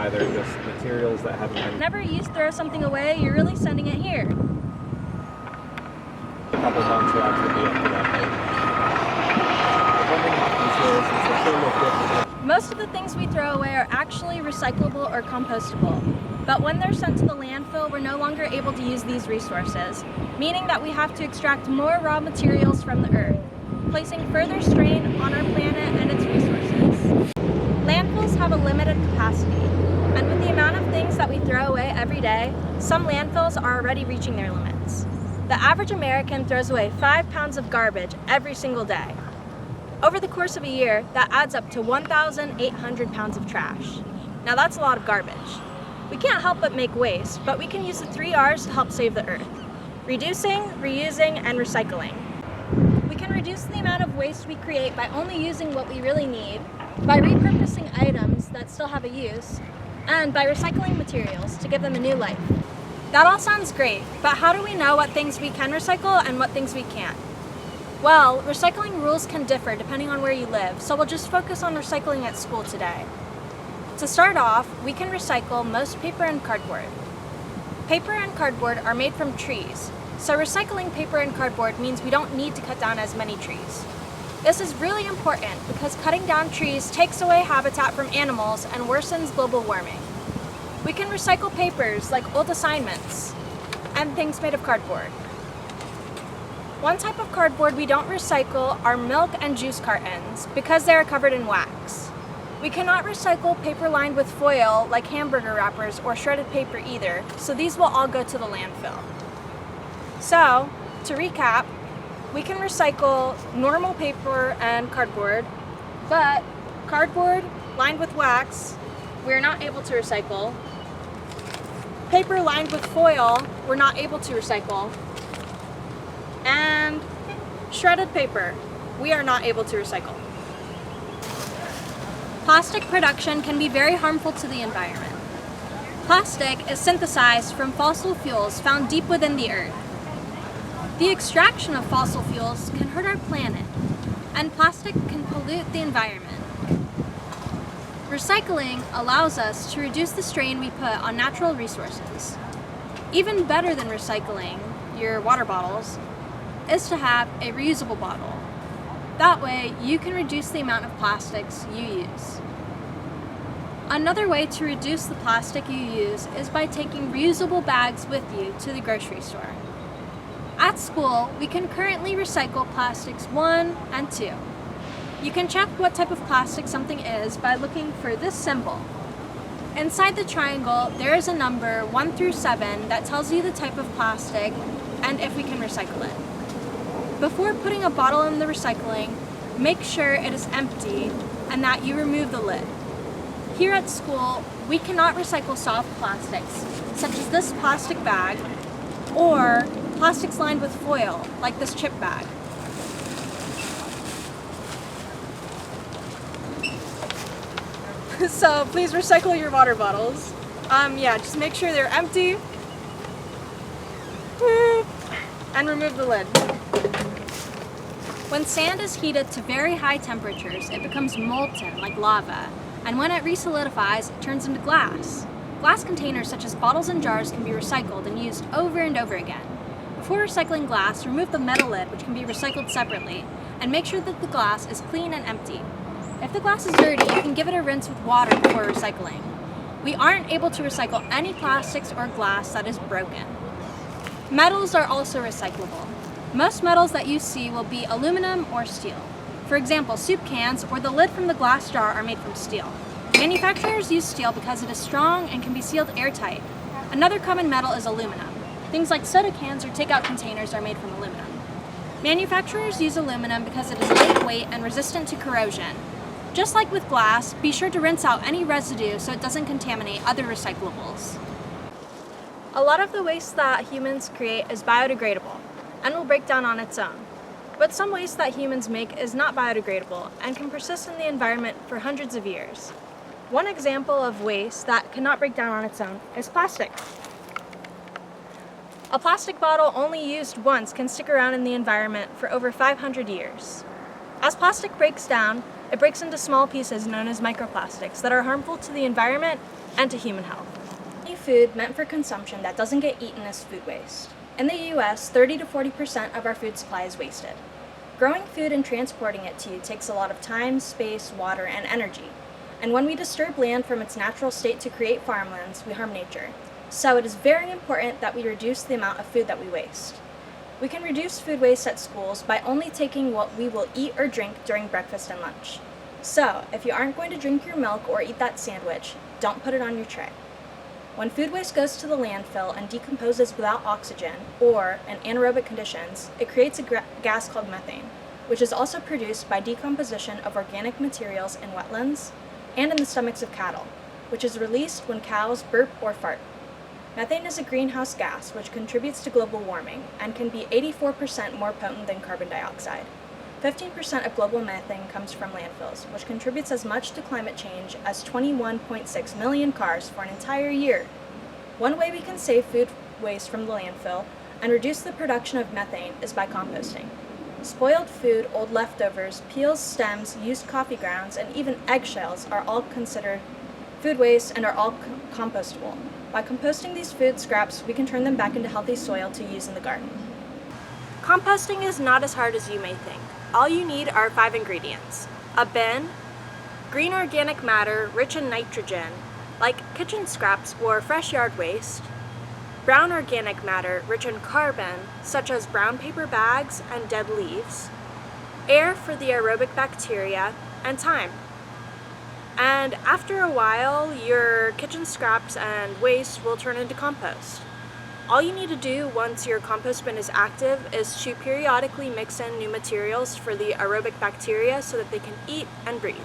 either just materials that haven't been... Whenever you throw something away, you're really sending it here. A couple months will actually be up to that point. Most of the things we throw away are actually recyclable or compostable. But when they're sent to the landfill, we're no longer able to use these resources, meaning that we have to extract more raw materials from the earth, placing further strain on our planet and its resources. Landfills have a limited capacity, and with the amount of things that we throw away every day, some landfills are already reaching their limits. The average American throws away 5 pounds of garbage every single day. Over the course of a year, that adds up to 1,800 pounds of trash. Now that's a lot of garbage. We can't help but make waste, but we can use the 3 R's to help save the earth: reducing, reusing, and recycling. We can reduce the amount of waste we create by only using what we really need, by repurposing items that still have a use, and by recycling materials to give them a new life. That all sounds great, but how do we know what things we can recycle and what things we can't? Well, recycling rules can differ depending on where you live, so we'll just focus on recycling at school today. To start off, we can recycle most paper and cardboard. Paper and cardboard are made from trees, so recycling paper and cardboard means we don't need to cut down as many trees. This is really important because cutting down trees takes away habitat from animals and worsens global warming. We can recycle papers like old assignments and things made of cardboard. One type of cardboard we don't recycle are milk and juice cartons because they are covered in wax. We cannot recycle paper lined with foil like hamburger wrappers or shredded paper either, so these will all go to the landfill. So, to recap, we can recycle normal paper and cardboard, but cardboard lined with wax, we're not able to recycle. Paper lined with foil, we're not able to recycle. And shredded paper, we are not able to recycle. Plastic production can be very harmful to the environment. Plastic is synthesized from fossil fuels found deep within the earth. The extraction of fossil fuels can hurt our planet, and plastic can pollute the environment. Recycling allows us to reduce the strain we put on natural resources. Even better than recycling your water bottles is to have a reusable bottle. That way, you can reduce the amount of plastics you use. Another way to reduce the plastic you use is by taking reusable bags with you to the grocery store. At school, we can currently recycle plastics 1 and 2. You can check what type of plastic something is by looking for this symbol. Inside the triangle, there is a number 1 through 7 that tells you the type of plastic and if we can recycle it. Before putting a bottle in the recycling, make sure it is empty and that you remove the lid. Here at school, we cannot recycle soft plastics, such as this plastic bag, or plastics lined with foil, like this chip bag. So please recycle your water bottles. Just make sure they're empty and remove the lid. When sand is heated to very high temperatures, it becomes molten like lava, and when it resolidifies, it turns into glass. Glass containers such as bottles and jars can be recycled and used over and over again. Before recycling glass, remove the metal lid, which can be recycled separately, and make sure that the glass is clean and empty. If the glass is dirty, you can give it a rinse with water before recycling. We aren't able to recycle any plastics or glass that is broken. Metals are also recyclable. Most metals that you see will be aluminum or steel. For example, soup cans or the lid from the glass jar are made from steel. Manufacturers use steel because it is strong and can be sealed airtight. Another common metal is aluminum. Things like soda cans or takeout containers are made from aluminum. Manufacturers use aluminum because it is lightweight and resistant to corrosion. Just like with glass, be sure to rinse out any residue so it doesn't contaminate other recyclables. A lot of the waste that humans create is biodegradable and will break down on its own. But some waste that humans make is not biodegradable and can persist in the environment for hundreds of years. One example of waste that cannot break down on its own is plastic. A plastic bottle only used once can stick around in the environment for over 500 years. As plastic breaks down, It breaks into small pieces known as microplastics that are harmful to the environment and to human health. Any food meant for consumption that doesn't get eaten is food waste. In the US, 30 to 40% of our food supply is wasted. Growing food and transporting it to you takes a lot of time, space, water, and energy. And when we disturb land from its natural state to create farmlands, we harm nature. So it is very important that we reduce the amount of food that we waste. We can reduce food waste at schools by only taking what we will eat or drink during breakfast and lunch. So, if you aren't going to drink your milk or eat that sandwich, don't put it on your tray. When food waste goes to the landfill and decomposes without oxygen, or in anaerobic conditions, it creates a gas called methane, which is also produced by decomposition of organic materials in wetlands and in the stomachs of cattle, which is released when cows burp or fart. Methane is a greenhouse gas which contributes to global warming and can be 84% more potent than carbon dioxide. 15% of global methane comes from landfills, which contributes as much to climate change as 21.6 million cars for an entire year. One way we can save food waste from the landfill and reduce the production of methane is by composting. Spoiled food, old leftovers, peels, stems, used coffee grounds, and even eggshells are all considered food waste and are all compostable. By composting these food scraps, we can turn them back into healthy soil to use in the garden. Composting is not as hard as you may think. All you need are 5 ingredients: a bin, green organic matter rich in nitrogen, like kitchen scraps or fresh yard waste, brown organic matter rich in carbon, such as brown paper bags and dead leaves, air for the aerobic bacteria, and thyme. And after a while, your kitchen scraps and waste will turn into compost. All you need to do once your compost bin is active is to periodically mix in new materials for the aerobic bacteria so that they can eat and breathe.